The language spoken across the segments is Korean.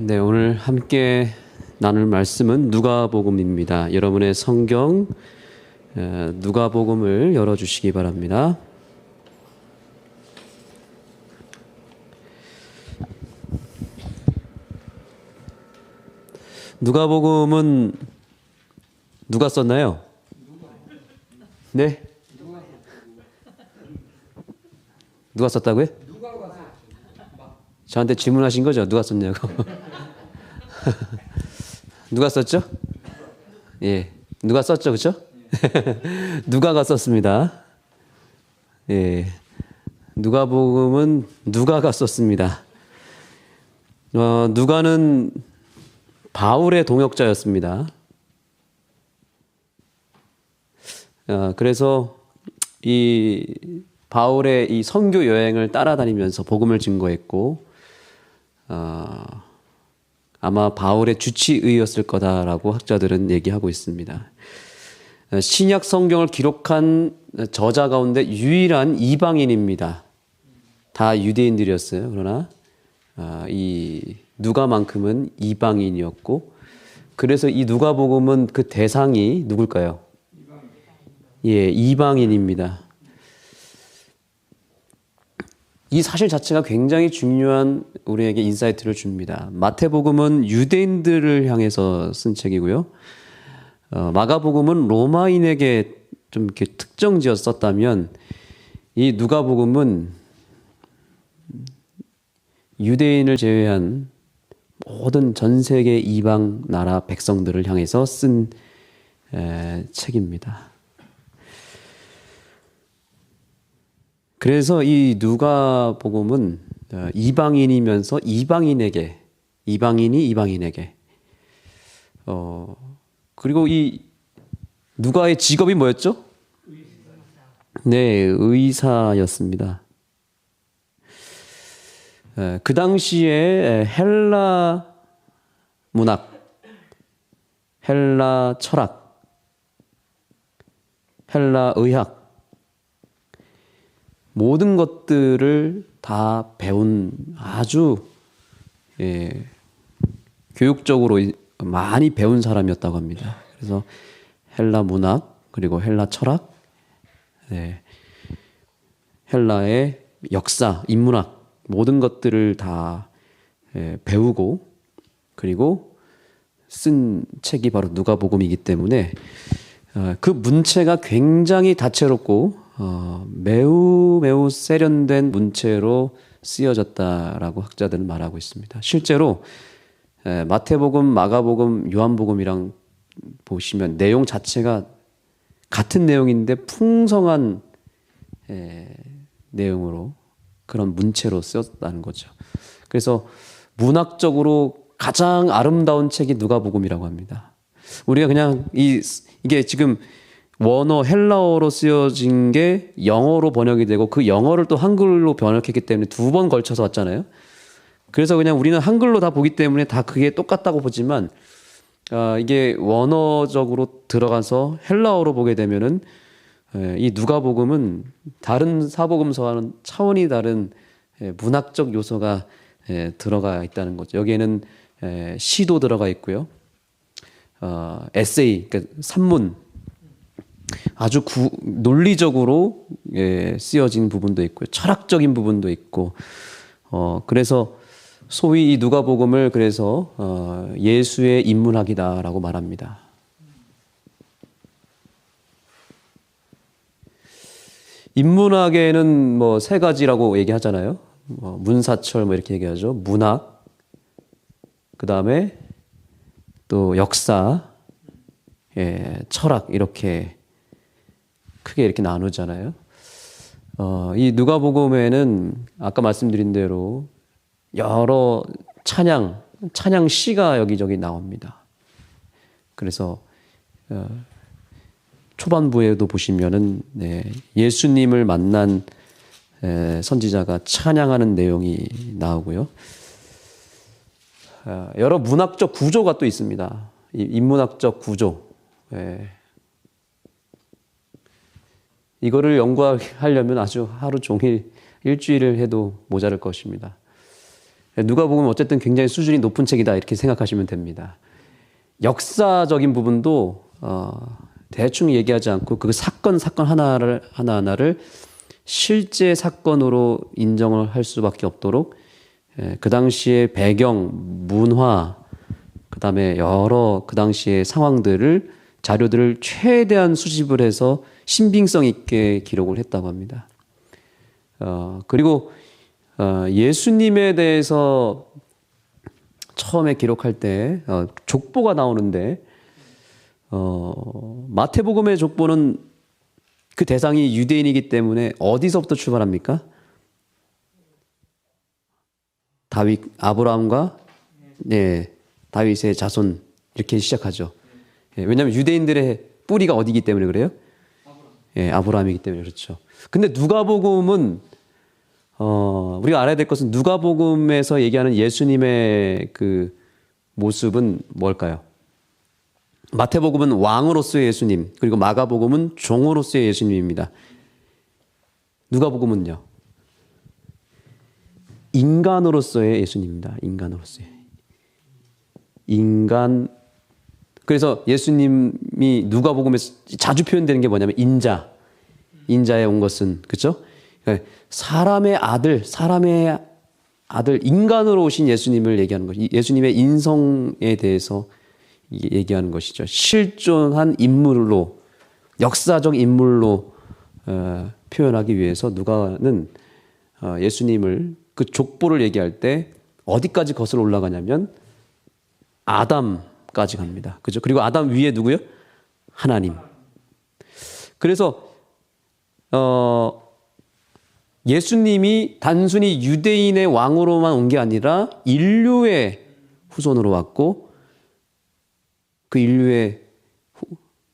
네, 오늘 함께 나눌 말씀은 누가복음입니다. 여러분의 성경 누가복음을 열어주시기 바랍니다. 누가복음은 누가 썼나요? 네? 누가 썼다고요? 저한테 질문하신 거죠? 누가 썼냐고. 누가 썼죠? 예, 누가 썼죠, 그렇죠? 누가가 썼습니다. 예, 누가복음은 누가가 썼습니다. 누가는 바울의 동역자였습니다. 그래서 이 바울의 이 선교 여행을 따라다니면서 복음을 증거했고, 아마 바울의 주치의였을 거다라고 학자들은 얘기하고 있습니다. 신약 성경을 기록한 저자 가운데 유일한 이방인입니다. 다 유대인들이었어요. 그러나 이 누가만큼은 이방인이었고, 그래서 이 누가복음은 그 대상이 누굴까요? 예, 이방인입니다. 이 사실 자체가 굉장히 중요한 우리에게 인사이트를 줍니다. 마태복음은 유대인들을 향해서 쓴 책이고요. 마가복음은 로마인에게 좀 이렇게 특정지어 썼다면, 이 누가복음은 유대인을 제외한 모든 전 세계 이방 나라 백성들을 향해서 쓴 책입니다. 그래서 이 누가복음은 이방인이면서 이방인이 이방인에게 그리고 이 누가의 직업이 뭐였죠? 네, 의사였습니다. 그 당시에 헬라 문학, 헬라 철학, 헬라 의학, 모든 것들을 다 배운 아주 교육적으로 많이 배운 사람이었다고 합니다. 그래서 헬라 문학, 그리고 헬라 철학, 헬라의 역사, 인문학, 모든 것들을 다 배우고, 그리고 쓴 책이 바로 누가복음이기 때문에 그 문체가 굉장히 다채롭고 매우 세련된 문체로 쓰여졌다라고 학자들은 말하고 있습니다. 실제로 마태복음, 마가복음, 요한복음이랑 보시면 내용 자체가 같은 내용인데 풍성한 내용으로, 그런 문체로 쓰였다는 거죠. 그래서 문학적으로 가장 아름다운 책이 누가복음이라고 합니다. 우리가 그냥 이게 지금 원어 헬라어로 쓰여진 게 영어로 번역이 되고, 그 영어를 또 한글로 번역했기 때문에 두 번 걸쳐서 왔잖아요. 그래서 그냥 우리는 한글로 다 보기 때문에 다 그게 똑같다고 보지만, 이게 원어적으로 들어가서 헬라어로 보게 되면은 이 누가복음은 다른 사복음서와는 차원이 다른 문학적 요소가 들어가 있다는 거죠. 여기에는 시도 들어가 있고요. 에세이, 그러니까 산문, 아주 논리적으로 쓰여진 부분도 있고요. 철학적인 부분도 있고, 그래서 소위 이 누가복음을 그래서 예수의 인문학이다라고 말합니다. 인문학에는 뭐 세 가지라고 얘기하잖아요. 문사철 뭐 이렇게 얘기하죠. 문학, 그 다음에 또 역사, 철학, 이렇게 크게 이렇게 나누잖아요. 이 누가복음에는 아까 말씀드린 대로 여러 찬양 시가 여기저기 나옵니다. 그래서 초반부에도 보시면은 예수님을 만난 선지자가 찬양하는 내용이 나오고요. 여러 문학적 구조가 또 있습니다. 인문학적 구조. 이거를 연구하려면 아주 하루 종일 일주일을 해도 모자랄 것입니다. 누가복음은 어쨌든 굉장히 수준이 높은 책이다 이렇게 생각하시면 됩니다. 역사적인 부분도 대충 얘기하지 않고 그 사건 하나하나를 실제 사건으로 인정을 할 수밖에 없도록 그 당시의 배경, 문화, 그다음에 여러 그 당시의 상황들을 자료들을 최대한 수집을 해서 신빙성 있게 기록을 했다고 합니다. 그리고 예수님에 대해서 처음에 기록할 때 족보가 나오는데 마태복음의 족보는 그 대상이 유대인이기 때문에 어디서부터 출발합니까? 다윗, 아브라함과 다윗의 자손 이렇게 시작하죠. 왜냐하면 유대인들의 뿌리가 어디기 때문에 그래요? 아브라함이기 때문에 그렇죠. 근데 누가복음은 우리가 알아야 될 것은 누가복음에서 얘기하는 예수님의 그 모습은 뭘까요? 마태복음은 왕으로서의 예수님, 그리고 마가복음은 종으로서의 예수님입니다. 누가복음은요? 인간으로서의 예수님입니다. 인간으로서의. 그래서 예수님이 누가복음에서 자주 표현되는 게 뭐냐면 인자에 온 것은, 그렇죠? 사람의 아들, 인간으로 오신 예수님을 얘기하는 것이, 예수님의 인성에 대해서 얘기하는 것이죠. 실존한 인물로, 역사적 인물로 표현하기 위해서 누가는 예수님을 그 족보를 얘기할 때 어디까지 거슬러 올라가냐면 아담까지 갑니다. 그죠? 그리고 아담 위에 누구요? 하나님. 그래서 예수님이 단순히 유대인의 왕으로만 온 게 아니라 인류의 후손으로 왔고, 그 인류의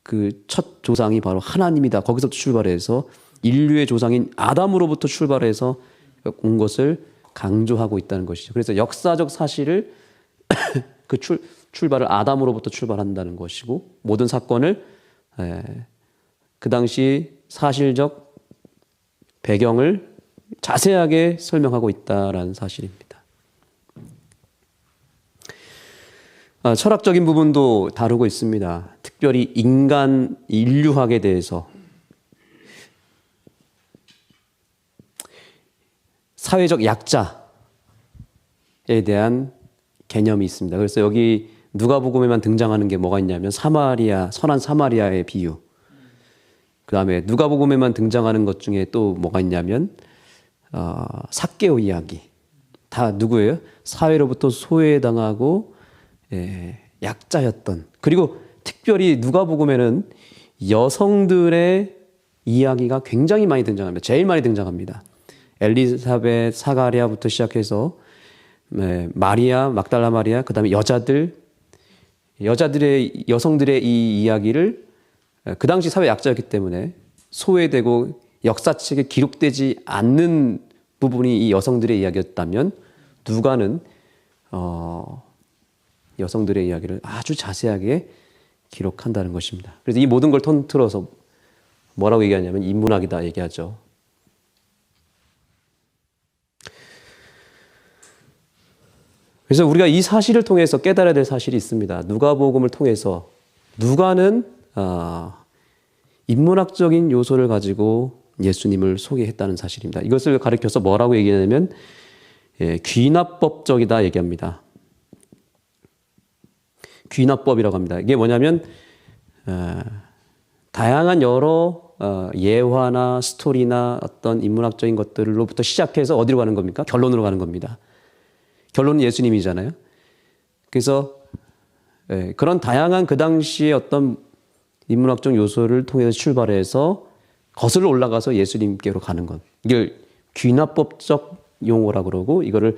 그 첫 조상이 바로 하나님이다. 거기서부터 출발해서 인류의 조상인 아담으로부터 출발해서 온 것을 강조하고 있다는 것이죠. 그래서 역사적 사실을 그 출발을 아담으로부터 출발한다는 것이고, 모든 사건을 그 당시 사실적 배경을 자세하게 설명하고 있다라는 사실입니다. 철학적인 부분도 다루고 있습니다. 특별히 인류학에 대해서, 사회적 약자에 대한 개념이 있습니다. 그래서 여기 누가복음에만 등장하는 게 뭐가 있냐면 선한 사마리아의 비유. 그 다음에 누가복음에만 등장하는 것 중에 또 뭐가 있냐면 삭개오 이야기. 다 누구예요? 사회로부터 소외당하고 약자였던. 그리고 특별히 누가복음에는 여성들의 이야기가 굉장히 많이 등장합니다. 제일 많이 등장합니다. 엘리사벳, 사가랴부터 시작해서 마리아, 막달라 마리아, 그 다음에 여성들의 이 이야기를 그 당시 사회 약자였기 때문에 소외되고 역사책에 기록되지 않는 부분이 이 여성들의 이야기였다면, 누가는 여성들의 이야기를 아주 자세하게 기록한다는 것입니다. 그래서 이 모든 걸 통틀어서 뭐라고 얘기하냐면 인문학이다 얘기하죠. 그래서 우리가 이 사실을 통해서 깨달아야 될 사실이 있습니다. 누가복음을 통해서 누가는 인문학적인 요소를 가지고 예수님을 소개했다는 사실입니다. 이것을 가리켜서 뭐라고 얘기하냐면 귀납법적이다 얘기합니다. 귀납법이라고 합니다. 이게 뭐냐면 다양한 여러 예화나 스토리나 어떤 인문학적인 것들로부터 시작해서 어디로 가는 겁니까? 결론으로 가는 겁니다. 결론은 예수님이잖아요. 그래서 그런 다양한 그 당시의 어떤 인문학적 요소를 통해서 출발해서 거슬러 올라가서 예수님께로 가는 것. 이걸 귀납법적 용어라고 그러고, 이거를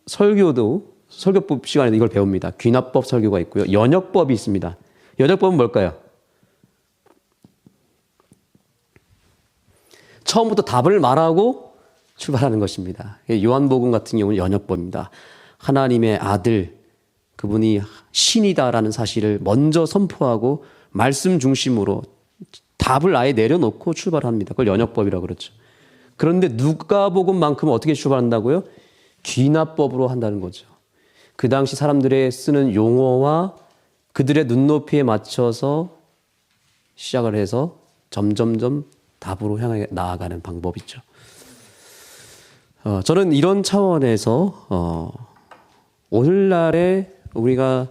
설교법 시간에도 이걸 배웁니다. 귀납법 설교가 있고요. 연역법이 있습니다. 연역법은 뭘까요? 처음부터 답을 말하고 출발하는 것입니다. 요한복음 같은 경우는 연역법입니다. 하나님의 아들, 그분이 신이다라는 사실을 먼저 선포하고 말씀 중심으로 답을 아예 내려놓고 출발합니다. 그걸 연역법이라고 그러죠. 그런데 누가복음만큼은 어떻게 출발한다고요? 귀납법으로 한다는 거죠. 그 당시 사람들의 쓰는 용어와 그들의 눈높이에 맞춰서 시작을 해서 점점점 답으로 향해 나아가는 방법이죠. 저는 이런 차원에서 오늘날에 우리가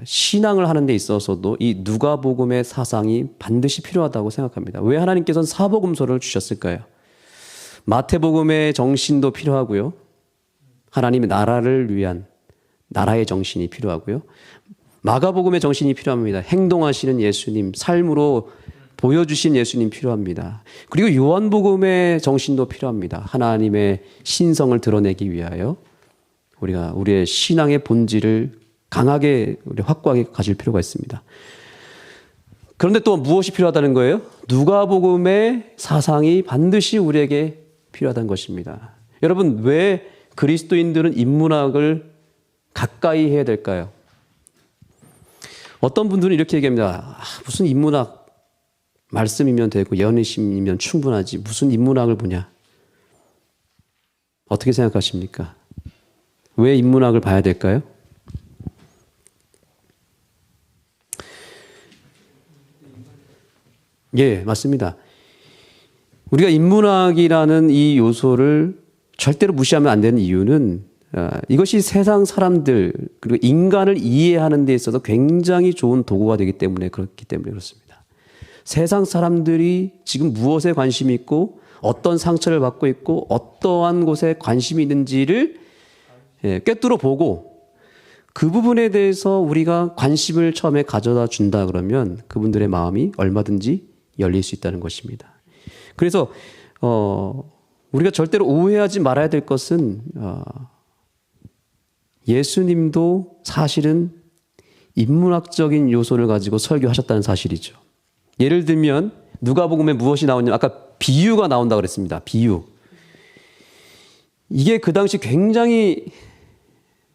신앙을 하는 데 있어서도 이 누가복음의 사상이 반드시 필요하다고 생각합니다. 왜 하나님께서는 사복음서를 주셨을까요? 마태복음의 정신도 필요하고요. 하나님의 나라를 위한 나라의 정신이 필요하고요. 마가복음의 정신이 필요합니다. 행동하시는 예수님, 삶으로 보여주신 예수님 필요합니다. 그리고 요한복음의 정신도 필요합니다. 하나님의 신성을 드러내기 위하여 우리가 우리의 신앙의 본질을 강하게 우리 확고하게 가질 필요가 있습니다. 그런데 또 무엇이 필요하다는 거예요? 누가복음의 사상이 반드시 우리에게 필요하다는 것입니다. 여러분, 왜 그리스도인들은 인문학을 가까이 해야 될까요? 어떤 분들은 이렇게 얘기합니다. 무슨 인문학, 말씀이면 되고 예언이면 충분하지 무슨 인문학을 보냐. 어떻게 생각하십니까? 왜 인문학을 봐야 될까요? 예, 맞습니다. 우리가 인문학이라는 이 요소를 절대로 무시하면 안 되는 이유는 이것이 세상 사람들 그리고 인간을 이해하는 데 있어서 굉장히 좋은 도구가 되기 때문에 그렇기 때문에 그렇습니다. 세상 사람들이 지금 무엇에 관심이 있고 어떤 상처를 받고 있고 어떠한 곳에 관심이 있는지를 꿰뚫어 보고 그 부분에 대해서 우리가 관심을 처음에 가져다 준다 그러면 그분들의 마음이 얼마든지 열릴 수 있다는 것입니다. 그래서 우리가 절대로 오해하지 말아야 될 것은 예수님도 사실은 인문학적인 요소를 가지고 설교하셨다는 사실이죠. 예를 들면 누가복음에 무엇이 나오냐면 아까 비유가 나온다고 그랬습니다. 비유. 이게 그 당시 굉장히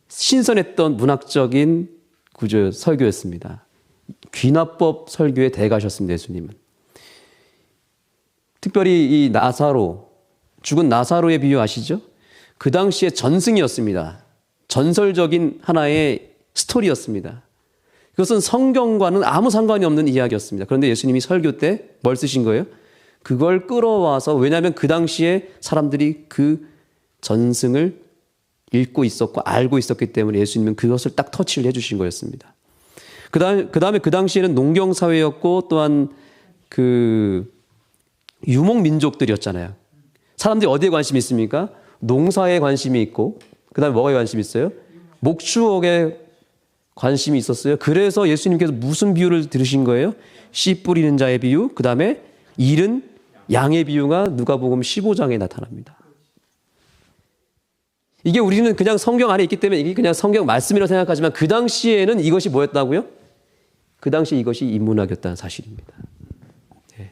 신선했던 문학적인 구조 설교였습니다. 귀납법 설교의 대가셨습니다. 예수님은. 특별히 이 나사로, 죽은 나사로의 비유 아시죠? 그 당시에 전승이었습니다. 전설적인 하나의 스토리였습니다. 그것은 성경과는 아무 상관이 없는 이야기였습니다. 그런데 예수님이 설교 때 뭘 쓰신 거예요? 그걸 끌어와서, 왜냐하면 그 당시에 사람들이 그 전승을 읽고 있었고 알고 있었기 때문에 예수님은 그것을 딱 터치를 해주신 거였습니다. 그 다음에 그 당시에는 농경사회였고 또한 그 유목민족들이었잖아요. 사람들이 어디에 관심이 있습니까? 농사에 관심이 있고 그 다음에 뭐에 관심이 있어요? 목축에 관심이 있었어요. 그래서 예수님께서 무슨 비유를 들으신 거예요? 씨 뿌리는 자의 비유, 그 다음에 잃은 양의 비유가 누가복음 15장에 나타납니다. 이게 우리는 그냥 성경 안에 있기 때문에 이게 그냥 성경 말씀이라고 생각하지만 그 당시에는 이것이 뭐였다고요? 그 당시 이것이 인문학이었다는 사실입니다. 네.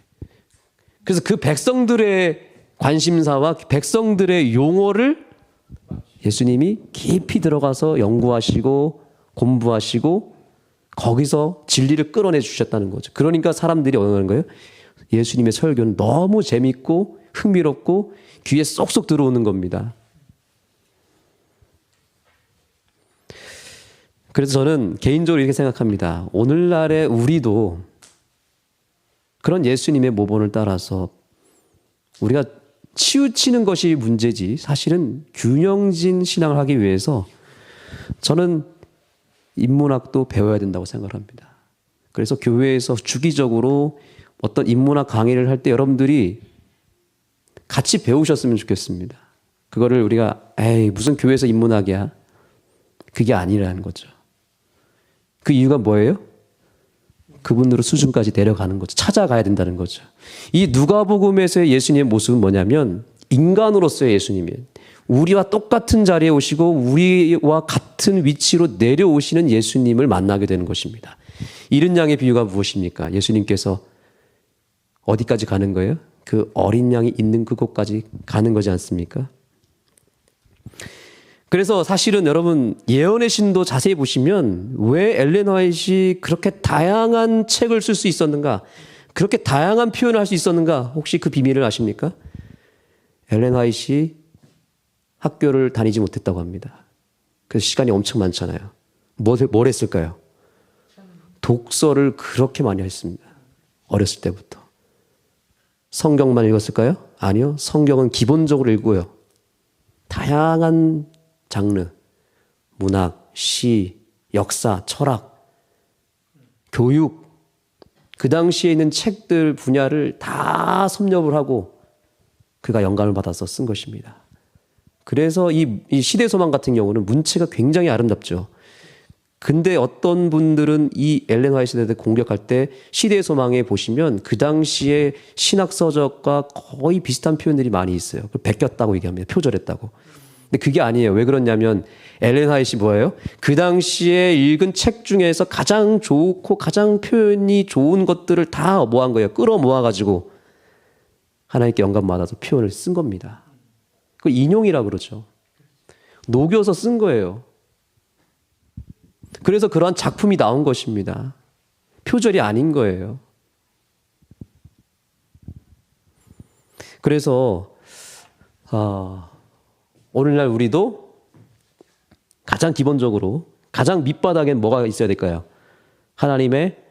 그래서 그 백성들의 관심사와 백성들의 용어를 예수님이 깊이 들어가서 연구하시고 공부하시고 거기서 진리를 끌어내 주셨다는 거죠. 그러니까 사람들이 원하는 거예요. 예수님의 설교는 너무 재밌고 흥미롭고 귀에 쏙쏙 들어오는 겁니다. 그래서 저는 개인적으로 이렇게 생각합니다. 오늘날의 우리도 그런 예수님의 모본을 따라서 우리가 치우치는 것이 문제지 사실은 균형진 신앙을 하기 위해서 저는 인문학도 배워야 된다고 생각을 합니다. 그래서 교회에서 주기적으로 어떤 인문학 강의를 할 때 여러분들이 같이 배우셨으면 좋겠습니다. 그거를 우리가 무슨 교회에서 인문학이야. 그게 아니라는 거죠. 그 이유가 뭐예요? 그분으로 수준까지 내려가는 거죠. 찾아가야 된다는 거죠. 이 누가복음에서의 예수님의 모습은 뭐냐면 인간으로서의 예수님이에요. 우리와 똑같은 자리에 오시고 우리와 같은 위치로 내려오시는 예수님을 만나게 되는 것입니다. 잃은 양의 비유가 무엇입니까? 예수님께서 어디까지 가는 거예요? 그 어린 양이 있는 그곳까지 가는 거지 않습니까? 그래서 사실은 여러분 예언의 신도 자세히 보시면 왜 엘렌 화이트이 그렇게 다양한 책을 쓸 수 있었는가? 그렇게 다양한 표현을 할 수 있었는가? 혹시 그 비밀을 아십니까? 엘렌 화이트이 학교를 다니지 못했다고 합니다. 그래서 시간이 엄청 많잖아요. 뭘 했을까요? 독서를 그렇게 많이 했습니다. 어렸을 때부터. 성경만 읽었을까요? 아니요. 성경은 기본적으로 읽고요. 다양한 장르, 문학, 시, 역사, 철학, 교육, 그 당시에 있는 책들 분야를 다 섭렵을 하고 그가 영감을 받아서 쓴 것입니다. 그래서 이 시대소망 같은 경우는 문체가 굉장히 아름답죠. 근데 어떤 분들은 이 엘렌 화이트에 공격할 때 시대소망에 보시면 그 당시에 신학서적과 거의 비슷한 표현들이 많이 있어요. 베꼈다고 얘기합니다. 표절했다고. 근데 그게 아니에요. 왜 그러냐면 엘렌 화이트이 뭐예요? 그 당시에 읽은 책 중에서 가장 좋고 가장 표현이 좋은 것들을 다 모은 거예요. 끌어 모아가지고 하나님께 영감 받아서 표현을 쓴 겁니다. 그 인용이라 그러죠. 녹여서 쓴 거예요. 그래서 그러한 작품이 나온 것입니다. 표절이 아닌 거예요. 그래서 오늘날 우리도 가장 기본적으로 가장 밑바닥엔 뭐가 있어야 될까요? 하나님의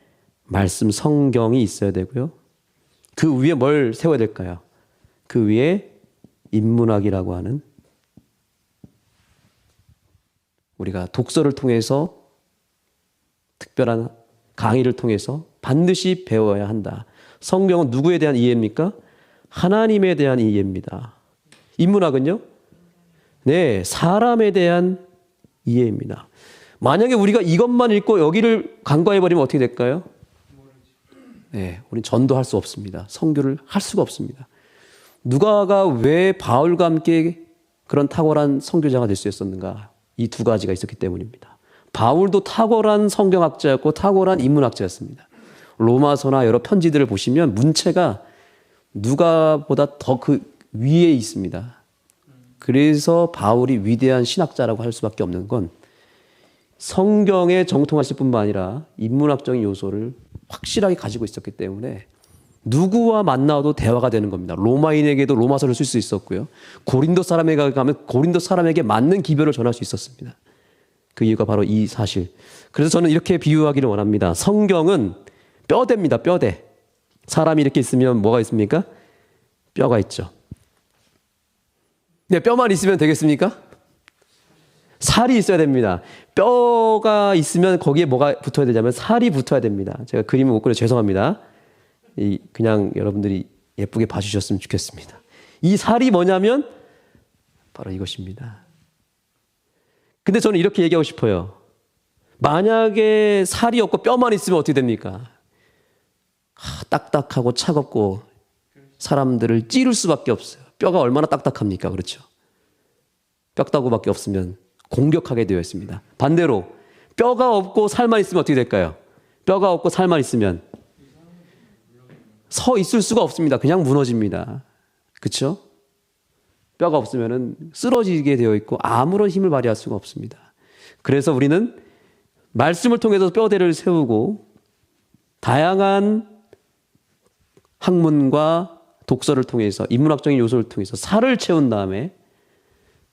말씀 성경이 있어야 되고요. 그 위에 뭘 세워야 될까요? 그 위에 인문학이라고 하는 우리가 독서를 통해서 특별한 강의를 통해서 반드시 배워야 한다. 성경은 누구에 대한 이해입니까? 하나님에 대한 이해입니다. 인문학은요? 네, 사람에 대한 이해입니다. 만약에 우리가 이것만 읽고 여기를 간과해버리면 어떻게 될까요? 네, 우리는 전도할 수 없습니다. 선교를 할 수가 없습니다. 누가가 왜 바울과 함께 그런 탁월한 선교자가 될 수 있었는가? 이 두 가지가 있었기 때문입니다. 바울도 탁월한 성경학자였고 탁월한 인문학자였습니다. 로마서나 여러 편지들을 보시면 문체가 누가보다 더 그 위에 있습니다. 그래서 바울이 위대한 신학자라고 할 수밖에 없는 건 성경에 정통하실 뿐만 아니라 인문학적인 요소를 확실하게 가지고 있었기 때문에 누구와 만나도 대화가 되는 겁니다. 로마인에게도 로마서를 쓸 수 있었고요. 고린도 사람에게 가면 고린도 사람에게 맞는 기별을 전할 수 있었습니다. 그 이유가 바로 이 사실. 그래서 저는 이렇게 비유하기를 원합니다. 성경은 뼈대입니다. 뼈대. 사람이 이렇게 있으면 뭐가 있습니까? 뼈가 있죠. 네, 뼈만 있으면 되겠습니까? 살이 있어야 됩니다. 뼈가 있으면 거기에 뭐가 붙어야 되냐면 살이 붙어야 됩니다. 제가 그림을 못 그려 죄송합니다. 그냥 여러분들이 예쁘게 봐주셨으면 좋겠습니다. 이 살이 뭐냐면 바로 이것입니다. 근데 저는 이렇게 얘기하고 싶어요. 만약에 살이 없고 뼈만 있으면 어떻게 됩니까? 딱딱하고 차갑고 사람들을 찌를 수밖에 없어요. 뼈가 얼마나 딱딱합니까? 그렇죠? 뼈다구밖에 없으면 공격하게 되어 있습니다. 반대로 뼈가 없고 살만 있으면 어떻게 될까요? 뼈가 없고 살만 있으면 서 있을 수가 없습니다. 그냥 무너집니다. 그렇죠? 뼈가 없으면 쓰러지게 되어 있고 아무런 힘을 발휘할 수가 없습니다. 그래서 우리는 말씀을 통해서 뼈대를 세우고 다양한 학문과 독서를 통해서 인문학적인 요소를 통해서 살을 채운 다음에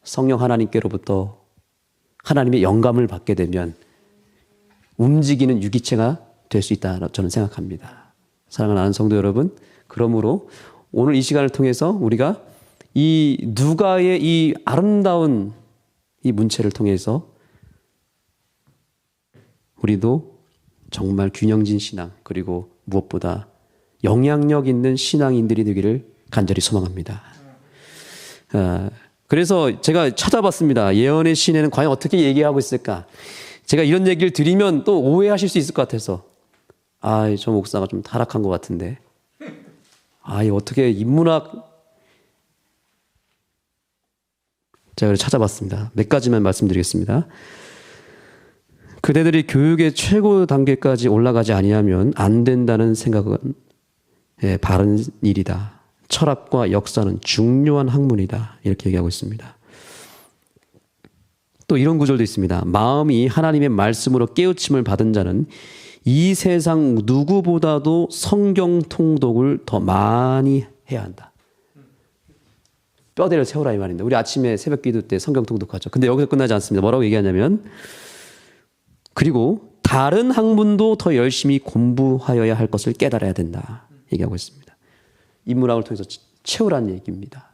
성령 하나님께로부터 하나님의 영감을 받게 되면 움직이는 유기체가 될 수 있다 저는 생각합니다. 사랑하는 성도 여러분, 그러므로 오늘 이 시간을 통해서 우리가 이 누가의 이 아름다운 이 문체를 통해서 우리도 정말 균형진 신앙 그리고 무엇보다 영향력 있는 신앙인들이 되기를 간절히 소망합니다. 그래서 제가 찾아봤습니다. 예언의 시내는 과연 어떻게 얘기하고 있을까? 제가 이런 얘기를 드리면 또 오해하실 수 있을 것 같아서 저 목사가 좀 타락한 것 같은데 어떻게 인문학 제가 찾아봤습니다. 몇 가지만 말씀드리겠습니다. 그대들이 교육의 최고 단계까지 올라가지 아니하면 안 된다는 생각은 바른 일이다. 철학과 역사는 중요한 학문이다. 이렇게 얘기하고 있습니다. 또 이런 구절도 있습니다. 마음이 하나님의 말씀으로 깨우침을 받은 자는 이 세상 누구보다도 성경 통독을 더 많이 해야 한다. 뼈대를 세우라 이 말인데 우리 아침에 새벽 기도 때 성경 통독하죠. 근데 여기서 끝나지 않습니다. 뭐라고 얘기하냐면 그리고 다른 학문도 더 열심히 공부하여야 할 것을 깨달아야 된다 얘기하고 있습니다. 인문학을 통해서 채우라는 얘기입니다.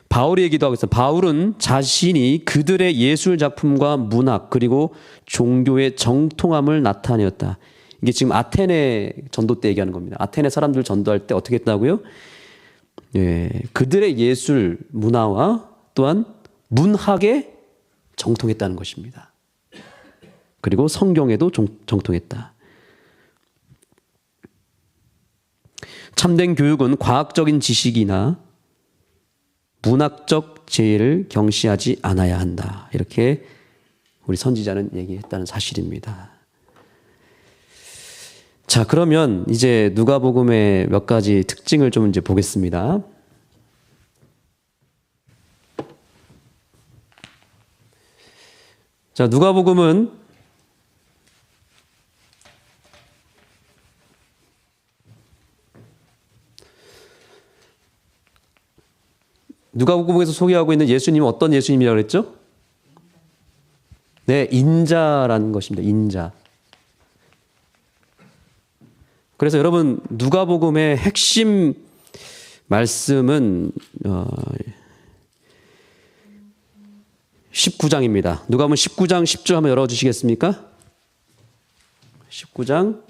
바울이 얘기도 하고 있어요. 바울은 자신이 그들의 예술 작품과 문학 그리고 종교의 정통함을 나타내었다. 이게 지금 아테네 전도 때 얘기하는 겁니다. 아테네 사람들 전도할 때 어떻게 했다고요? 예, 그들의 예술 문화와 또한 문학에 정통했다는 것입니다. 그리고 성경에도 정통했다. 참된 교육은 과학적인 지식이나 문학적 지혜를 경시하지 않아야 한다. 이렇게 우리 선지자는 얘기했다는 사실입니다. 자, 그러면 이제 누가복음의 몇 가지 특징을 좀 이제 보겠습니다. 자, 누가복음은 누가복음에서 소개하고 있는 예수님은 어떤 예수님이라고 그랬죠? 네, 인자라는 것입니다. 인자. 그래서 여러분 누가복음의 핵심 말씀은 19장입니다. 누가복음 19장 10절 한번 열어주시겠습니까? 19장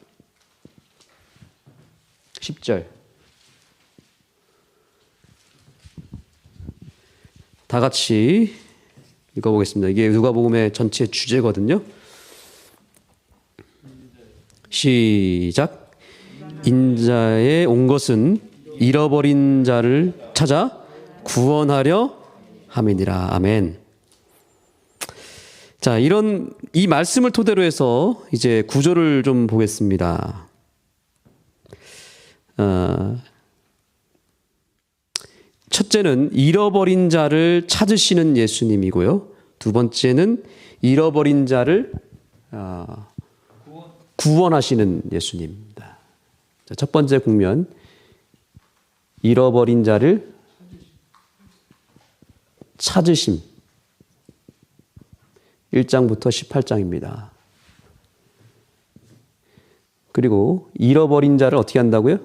10절. 다 같이 읽어보겠습니다. 이게 누가복음의 전체 주제거든요. 시작. 인자에 온 것은 잃어버린 자를 찾아 구원하려 함이니라. 아멘. 자, 이 말씀을 토대로 해서 이제 구조를 좀 보겠습니다. 첫째는 잃어버린 자를 찾으시는 예수님이고요. 두 번째는 잃어버린 자를 구원하시는 예수님입니다. 자, 첫 번째 국면, 잃어버린 자를 찾으심. 1장부터 18장입니다. 그리고 잃어버린 자를 어떻게 한다고요?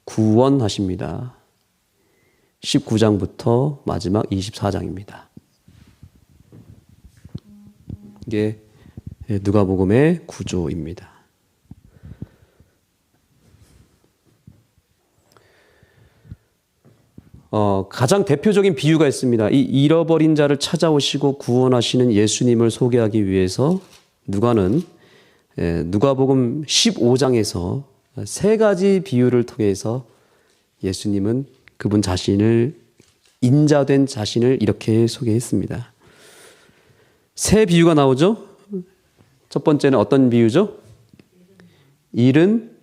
구원하십니다. 19장부터 마지막 24장입니다. 이게 누가복음의 구조입니다. 가장 대표적인 비유가 있습니다. 이 잃어버린 자를 찾아오시고 구원하시는 예수님을 소개하기 위해서 누가복음 15장에서 세 가지 비유를 통해서 예수님은 그분 자신을 인자된 자신을 이렇게 소개했습니다. 세 비유가 나오죠. 첫 번째는 어떤 비유죠? 잃은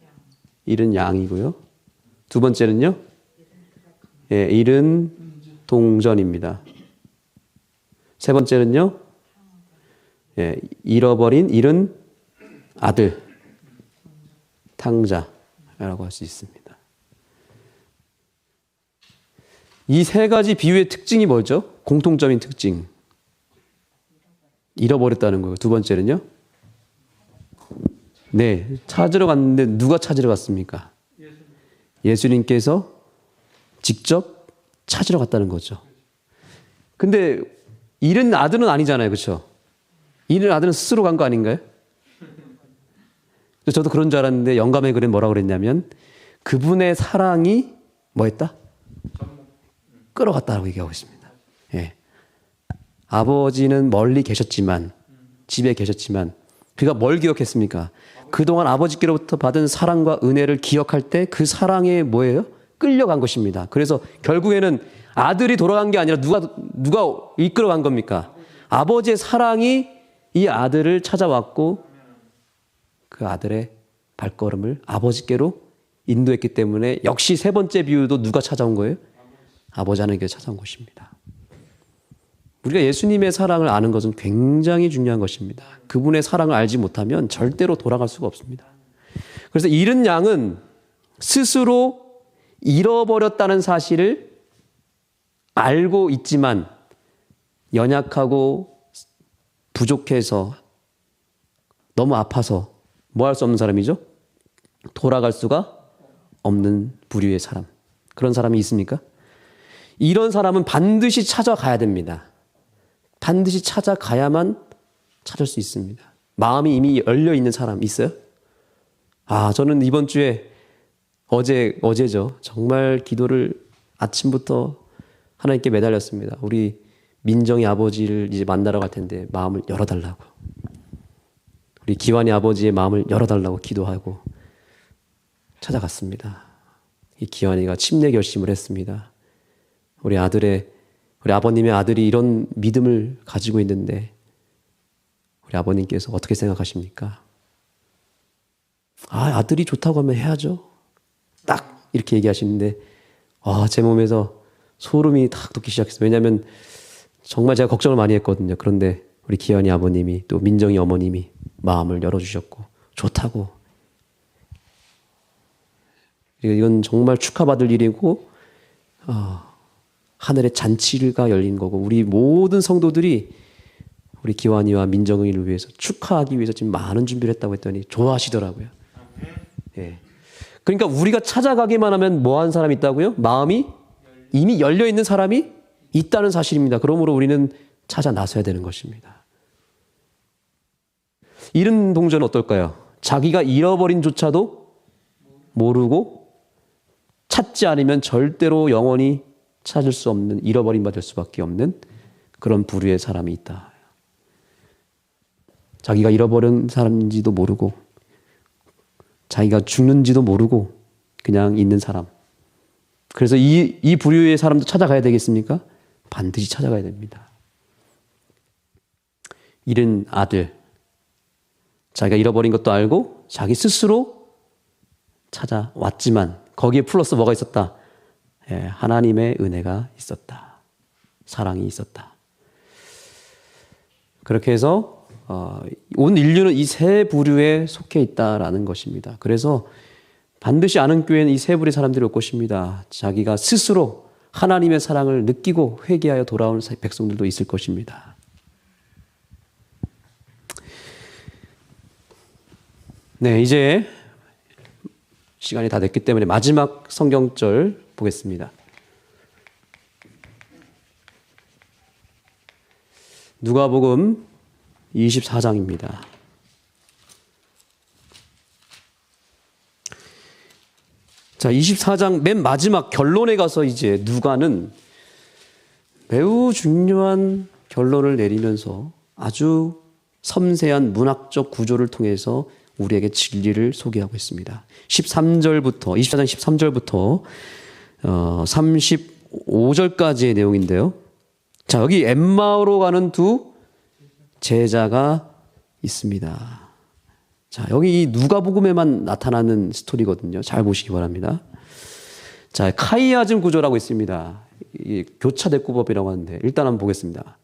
양이고요. 두 번째는요. 예, 잃은 동전입니다. 세 번째는요. 예, 잃은 아들, 탕자라고 할 수 있습니다. 이 세 가지 비유의 특징이 뭐죠? 공통점인 특징. 잃어버렸다는 거예요. 두 번째는요. 네, 찾으러 갔는데 누가 찾으러 갔습니까? 예수님께서 직접 찾으러 갔다는 거죠. 근데 잃은 아들은 아니잖아요. 그렇죠? 잃은 아들은 스스로 간 거 아닌가요? 저도 그런 줄 알았는데 영감의 글에 뭐라고 그랬냐면 그분의 사랑이 뭐 했다? 끌어갔다고 얘기하고 있습니다. 예. 아버지는 멀리 계셨지만 집에 계셨지만 그가 뭘 기억했습니까? 그동안 아버지께로부터 받은 사랑과 은혜를 기억할 때 그 사랑에 뭐예요? 끌려간 것입니다. 그래서 결국에는 아들이 돌아간 게 아니라 누가 이끌어간 겁니까? 아버지의 사랑이 이 아들을 찾아왔고 그 아들의 발걸음을 아버지께로 인도했기 때문에 역시 세 번째 비유도 누가 찾아온 거예요? 아버지 하나님께 찾아온 것입니다. 우리가 예수님의 사랑을 아는 것은 굉장히 중요한 것입니다. 그분의 사랑을 알지 못하면 절대로 돌아갈 수가 없습니다. 그래서 잃은 양은 스스로 잃어버렸다는 사실을 알고 있지만 연약하고 부족해서 너무 아파서 뭐 할 수 없는 사람이죠? 돌아갈 수가 없는 부류의 사람. 그런 사람이 있습니까? 이런 사람은 반드시 찾아가야 됩니다. 반드시 찾아가야만 찾을 수 있습니다. 마음이 이미 열려 있는 사람 있어요? 저는 이번 주에 어제죠. 정말 기도를 아침부터 하나님께 매달렸습니다. 우리 민정이 아버지를 이제 만나러 갈 텐데 마음을 열어달라고. 우리 기환이 아버지의 마음을 열어달라고 기도하고 찾아갔습니다. 이 기환이가 침례 결심을 했습니다. 우리 아버님의 아들이 이런 믿음을 가지고 있는데 우리 아버님께서 어떻게 생각하십니까? 아들이 좋다고 하면 해야죠. 딱 이렇게 얘기하시는데 제 몸에서 소름이 탁 돋기 시작했어요. 왜냐하면 정말 제가 걱정을 많이 했거든요. 그런데 우리 기현이 아버님이 또 민정이 어머님이 마음을 열어주셨고 좋다고. 이건 정말 축하받을 일이고 하늘의 잔치가 열린 거고 우리 모든 성도들이 우리 기환이와 민정이를 위해서 축하하기 위해서 지금 많은 준비를 했다고 했더니 좋아하시더라고요. 예. 그러니까 우리가 찾아가기만 하면 뭐 한 사람이 있다고요? 마음이 이미 열려 있는 사람이 있다는 사실입니다. 그러므로 우리는 찾아 나서야 되는 것입니다. 이런 동전은 어떨까요? 자기가 잃어버린 조차도 모르고 찾지 않으면 절대로 영원히 찾을 수 없는 잃어버린 바 될 수밖에 없는 그런 부류의 사람이 있다. 자기가 잃어버린 사람인지도 모르고 자기가 죽는지도 모르고 그냥 있는 사람. 그래서 이 부류의 사람도 찾아가야 되겠습니까? 반드시 찾아가야 됩니다. 잃은 아들. 자기가 잃어버린 것도 알고 자기 스스로 찾아왔지만 거기에 플러스 뭐가 있었다? 하나님의 은혜가 있었다. 사랑이 있었다. 그렇게 해서 온 인류는 이 세 부류에 속해 있다라는 것입니다. 그래서 반드시 아는 교회는 이 세 부류의 사람들이 올 것입니다. 자기가 스스로 하나님의 사랑을 느끼고 회개하여 돌아오는 백성들도 있을 것입니다. 네, 이제 시간이 다 됐기 때문에 마지막 성경절 보겠습니다. 누가복음 24장입니다. 자, 24장 맨 마지막 결론에 가서 이제 누가는 매우 중요한 결론을 내리면서 아주 섬세한 문학적 구조를 통해서 우리에게 진리를 소개하고 있습니다. 24장 13절부터 35절까지의 내용인데요. 자, 여기 엠마오로 가는 두 제자가 있습니다. 자, 여기 이 누가복음에만 나타나는 스토리거든요. 잘 보시기 바랍니다. 자, 카이아즘 구조라고 있습니다. 이 교차 대꾸법이라고 하는데 일단 한번 보겠습니다.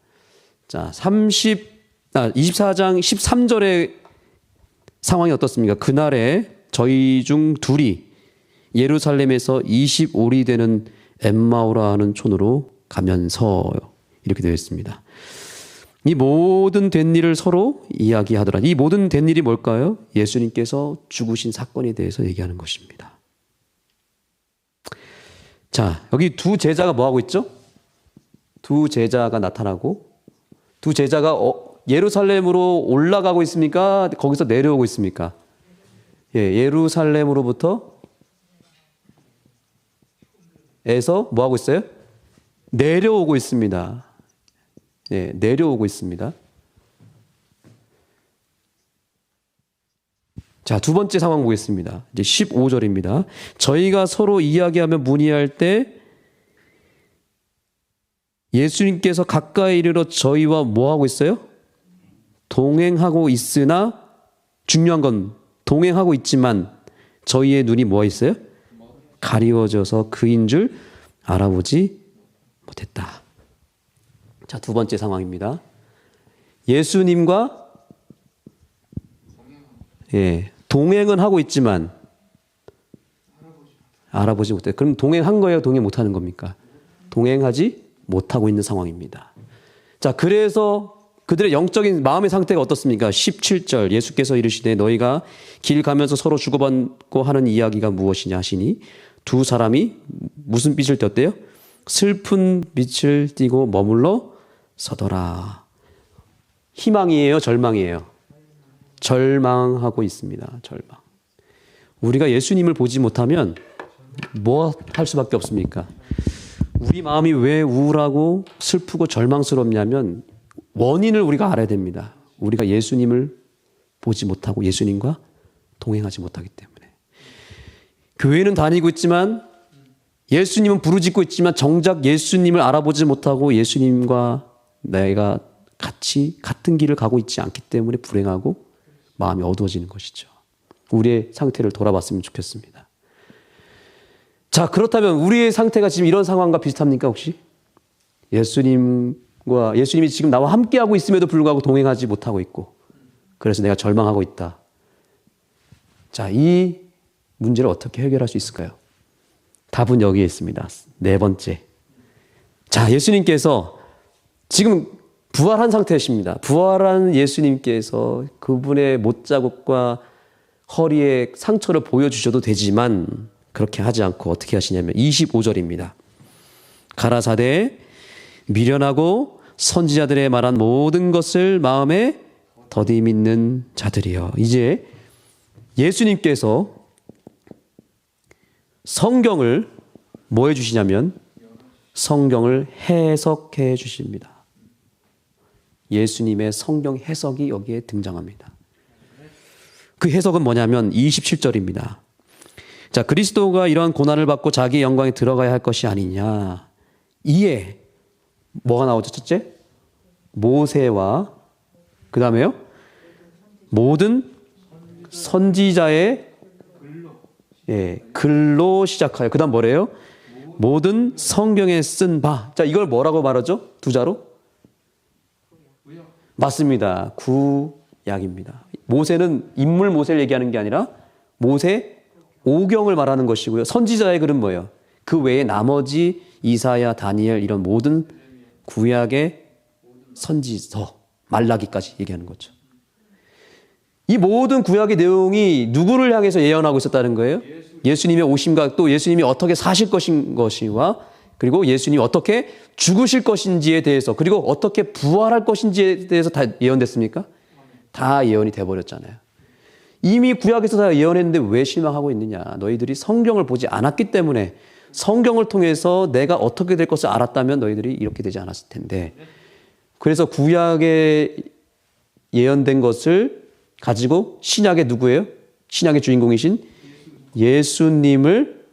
자, 24장 13절의 상황이 어떻습니까? 그날에 저희 중 둘이 예루살렘에서 25리 되는 엠마오라 하는 촌으로 가면서 이렇게 되어 있습니다. 이 모든 된 일을 서로 이야기하더라. 이 모든 된 일이 뭘까요? 예수님께서 죽으신 사건에 대해서 얘기하는 것입니다. 자, 여기 두 제자가 뭐 하고 있죠? 두 제자가 나타나고 두 제자가 예루살렘으로 올라가고 있습니까? 거기서 내려오고 있습니까? 예루살렘으로부터 에서 뭐 하고 있어요? 내려오고 있습니다. 내려오고 있습니다. 자, 두 번째 상황 보겠습니다. 이제 15절입니다. 저희가 서로 이야기하며 문의할 때 예수님께서 가까이 이르러 저희와 뭐 하고 있어요? 동행하고 있으나 중요한 건 동행하고 있지만 저희의 눈이 뭐 있어요? 가리워져서 그인 줄 알아보지 못했다. 자, 두 번째 상황입니다. 예수님과 동행은 하고 있지만 알아보지 못해요. 그럼 동행한 거예요? 동행 못하는 겁니까? 동행하지 못하고 있는 상황입니다. 자, 그래서 그들의 영적인 마음의 상태가 어떻습니까? 17절 예수께서 이르시되 너희가 길 가면서 서로 주고받고 하는 이야기가 무엇이냐 하시니 두 사람이 무슨 빛을 띄었대요? 슬픈 빛을 띠고 머물러 서더라. 희망이에요? 절망이에요? 절망하고 있습니다. 절망. 우리가 예수님을 보지 못하면 뭐 할 수밖에 없습니까? 우리 마음이 왜 우울하고 슬프고 절망스럽냐면 원인을 우리가 알아야 됩니다. 우리가 예수님을 보지 못하고 예수님과 동행하지 못하기 때문에. 교회는 다니고 있지만 예수님은 부르짖고 있지만 정작 예수님을 알아보지 못하고 예수님과 내가 같은 길을 가고 있지 않기 때문에 불행하고 마음이 어두워지는 것이죠. 우리의 상태를 돌아봤으면 좋겠습니다. 자, 그렇다면 우리의 상태가 지금 이런 상황과 비슷합니까 혹시? 예수님이 지금 나와 함께하고 있음에도 불구하고 동행하지 못하고 있고 그래서 내가 절망하고 있다. 자, 이 문제를 어떻게 해결할 수 있을까요? 답은 여기에 있습니다. 네 번째. 자, 예수님께서 지금 부활한 상태이십니다. 부활한 예수님께서 그분의 못자국과 허리에 상처를 보여주셔도 되지만 그렇게 하지 않고 어떻게 하시냐면 25절입니다. 가라사대 미련하고 선지자들의 말한 모든 것을 마음에 더디 믿는 자들이여. 이제 예수님께서 성경을 뭐 해주시냐면 성경을 해석해 주십니다. 예수님의 성경 해석이 여기에 등장합니다. 그 해석은 뭐냐면 27절입니다. 자, 그리스도가 이러한 고난을 받고 자기의 영광에 들어가야 할 것이 아니냐. 이에 뭐가 나오죠? 첫째, 모세와 그 다음에요, 모든 선지자의 글로 시작하여 그 다음 뭐래요? 모든 성경에 쓴 바. 자, 이걸 뭐라고 말하죠? 두 자로? 맞습니다. 구약입니다. 모세는 인물 모세를 얘기하는 게 아니라 모세 오경을 말하는 것이고요. 선지자의 글은 뭐예요? 그 외에 나머지 이사야, 다니엘 이런 모든 구약의 선지서, 말라기까지 얘기하는 거죠. 이 모든 구약의 내용이 누구를 향해서 예언하고 있었다는 거예요? 예수님의 오심과 또 예수님이 어떻게 사실 것이와 그리고 예수님이 어떻게 죽으실 것인지에 대해서 그리고 어떻게 부활할 것인지에 대해서 다 예언됐습니까? 다 예언이 돼버렸잖아요. 이미 구약에서 다 예언했는데 왜 실망하고 있느냐. 너희들이 성경을 보지 않았기 때문에 성경을 통해서 내가 어떻게 될 것을 알았다면 너희들이 이렇게 되지 않았을 텐데 그래서 구약에 예언된 것을 가지고 신약의 누구예요? 신약의 주인공이신 예수님을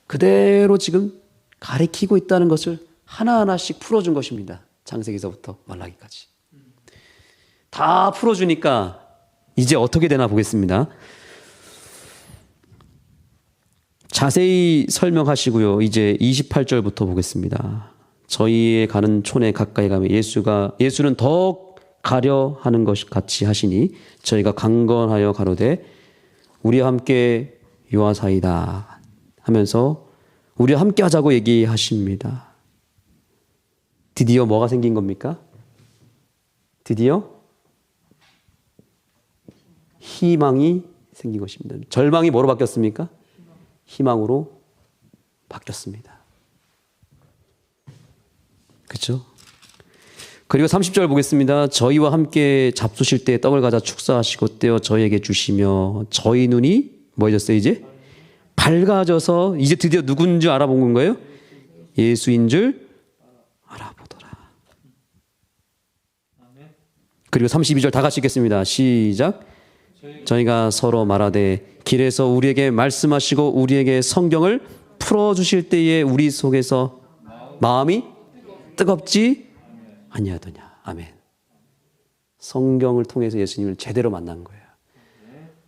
그대로 지금 가리키고 있다는 것을 하나하나씩 풀어준 것입니다. 창세기서부터 말라기까지. 다 풀어주니까 이제 어떻게 되나 보겠습니다. 자세히 설명하시고요. 이제 28절부터 보겠습니다. 저희의 가는 촌에 가까이 가면 예수는 더욱 가려 하는 것 같이 하시니 저희가 강건하여 가로되 우리와 함께 요하사이다 하면서 우리와 함께 하자고 얘기하십니다. 드디어 뭐가 생긴 겁니까? 드디어 희망이 생긴 것입니다. 절망이 뭐로 바뀌었습니까? 희망으로 바뀌었습니다. 그렇죠? 그리고 30절 보겠습니다. 저희와 함께 잡수실 때 떡을 가져 축사하시고 떼어 저희에게 주시며 저희 눈이 뭐해졌어요 이제? 밝아져서 이제 드디어 누군 줄 알아본 거예요? 예수인 줄 알아보더라. 그리고 32절 다 같이 읽겠습니다. 시작. 저희가 서로 말하되 길에서 우리에게 말씀하시고 우리에게 성경을 풀어주실 때에 우리 속에서 마음이 뜨겁지 아니하더냐. 아멘. 성경을 통해서 예수님을 제대로 만난 거예요.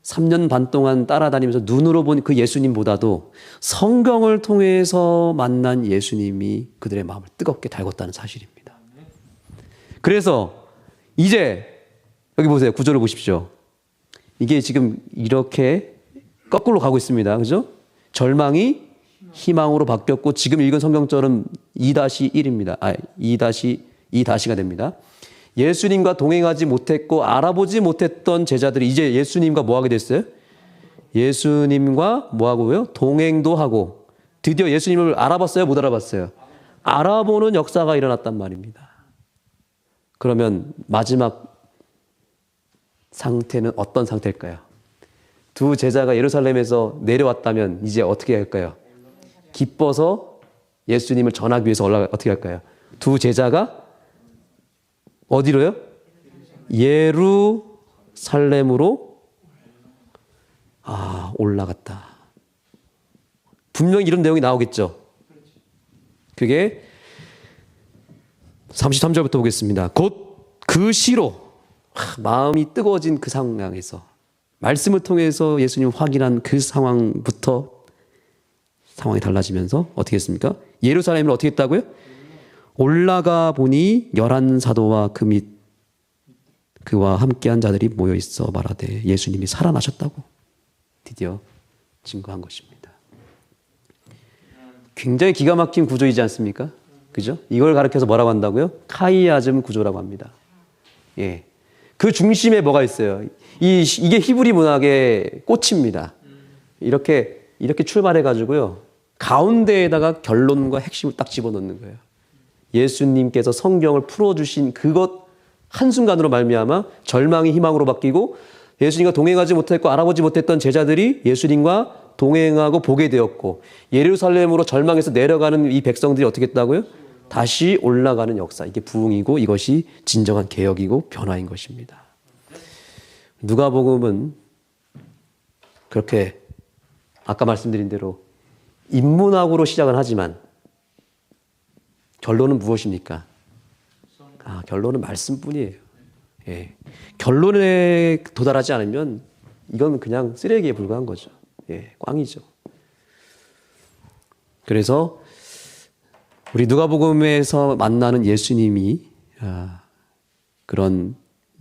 3년 반 동안 따라다니면서 눈으로 본 그 예수님보다도 성경을 통해서 만난 예수님이 그들의 마음을 뜨겁게 달궜다는 사실입니다. 그래서 이제 여기 보세요. 구절을 보십시오. 이게 지금 이렇게 거꾸로 가고 있습니다. 그죠? 절망이 희망으로 바뀌었고 지금 읽은 성경처럼 2-1입니다. 2-2-가 됩니다. 예수님과 동행하지 못했고 알아보지 못했던 제자들이 이제 예수님과 뭐 하게 됐어요? 예수님과 뭐 하고요? 동행도 하고 드디어 예수님을 알아봤어요? 못 알아봤어요? 알아보는 역사가 일어났단 말입니다. 그러면 마지막 상태는 어떤 상태일까요? 두 제자가 예루살렘에서 내려왔다면 이제 어떻게 할까요? 기뻐서 예수님을 전하기 위해서 어떻게 할까요? 두 제자가 어디로요? 예루살렘으로 올라갔다. 분명히 이런 내용이 나오겠죠. 그게 33절부터 보겠습니다. 곧 그 시로 마음이 뜨거워진 그 상황에서 말씀을 통해서 예수님 확인한 그 상황부터 상황이 달라지면서 어떻게 했습니까? 예루살렘을 어떻게 했다고요? 올라가 보니 11사도와 그 및 그와 함께한 자들이 모여 있어 말하되 예수님이 살아나셨다고 드디어 증거한 것입니다. 굉장히 기가 막힌 구조이지 않습니까? 그죠? 이걸 가르쳐서 뭐라고 한다고요? 카이아즘 구조라고 합니다. 예. 그 중심에 뭐가 있어요? 이게 히브리 문학의 꽃입니다. 이렇게 출발해가지고요. 가운데에다가 결론과 핵심을 딱 집어넣는 거예요. 예수님께서 성경을 풀어주신 그것 한순간으로 말미암아 절망이 희망으로 바뀌고 예수님과 동행하지 못했고 알아보지 못했던 제자들이 예수님과 동행하고 보게 되었고 예루살렘으로 절망해서 내려가는 이 백성들이 어떻게 했다고요? 다시 올라가는 역사. 이게 부흥이고 이것이 진정한 개혁이고 변화인 것입니다. 누가복음은 그렇게 아까 말씀드린 대로 인문학으로 시작은 하지만 결론은 무엇입니까? 결론은 말씀뿐이에요. 예. 결론에 도달하지 않으면 이건 그냥 쓰레기에 불과한 거죠. 예, 꽝이죠. 그래서 우리 누가복음에서 만나는 예수님이 그런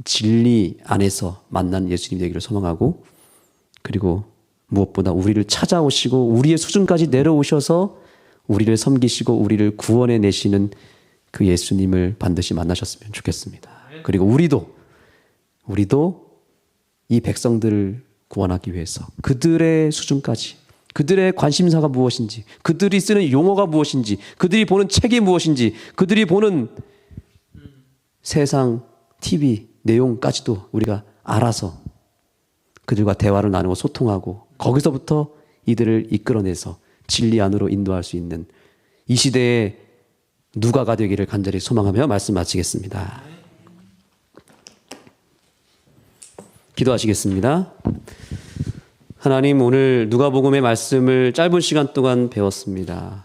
진리 안에서 만난 예수님 되기를 소망하고 그리고 무엇보다 우리를 찾아오시고 우리의 수준까지 내려오셔서 우리를 섬기시고 우리를 구원해 내시는 그 예수님을 반드시 만나셨으면 좋겠습니다. 그리고 우리도 이 백성들을 구원하기 위해서 그들의 수준까지 그들의 관심사가 무엇인지 그들이 쓰는 용어가 무엇인지 그들이 보는 책이 무엇인지 그들이 보는 세상 TV 내용까지도 우리가 알아서 그들과 대화를 나누고 소통하고 거기서부터 이들을 이끌어내서 진리 안으로 인도할 수 있는 이 시대의 누가가 되기를 간절히 소망하며 말씀 마치겠습니다. 기도하시겠습니다. 하나님, 오늘 누가복음의 말씀을 짧은 시간 동안 배웠습니다.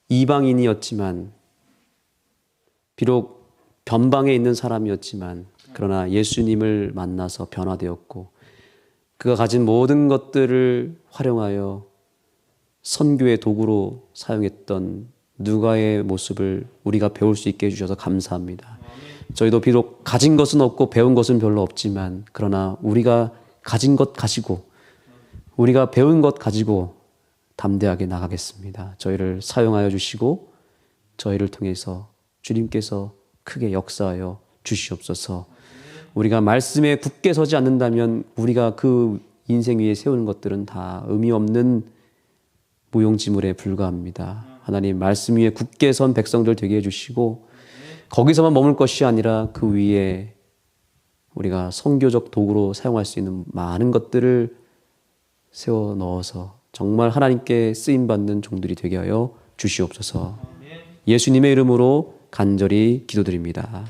이방인이었지만 비록 변방에 있는 사람이었지만 그러나 예수님을 만나서 변화되었고 그가 가진 모든 것들을 활용하여 선교의 도구로 사용했던 누가의 모습을 우리가 배울 수 있게 해주셔서 감사합니다. 저희도 비록 가진 것은 없고 배운 것은 별로 없지만 그러나 우리가 가진 것 가지고 우리가 배운 것 가지고 담대하게 나가겠습니다. 저희를 사용하여 주시고 저희를 통해서 주님께서 크게 역사하여 주시옵소서. 우리가 말씀에 굳게 서지 않는다면 우리가 그 인생 위에 세우는 것들은 다 의미 없는 무용지물에 불과합니다. 하나님, 말씀 위에 굳게 선 백성들 되게 해주시고 거기서만 머물 것이 아니라 그 위에 우리가 선교적 도구로 사용할 수 있는 많은 것들을 세워 넣어서 정말 하나님께 쓰임받는 종들이 되게 하여 주시옵소서. 예수님의 이름으로 간절히 기도드립니다.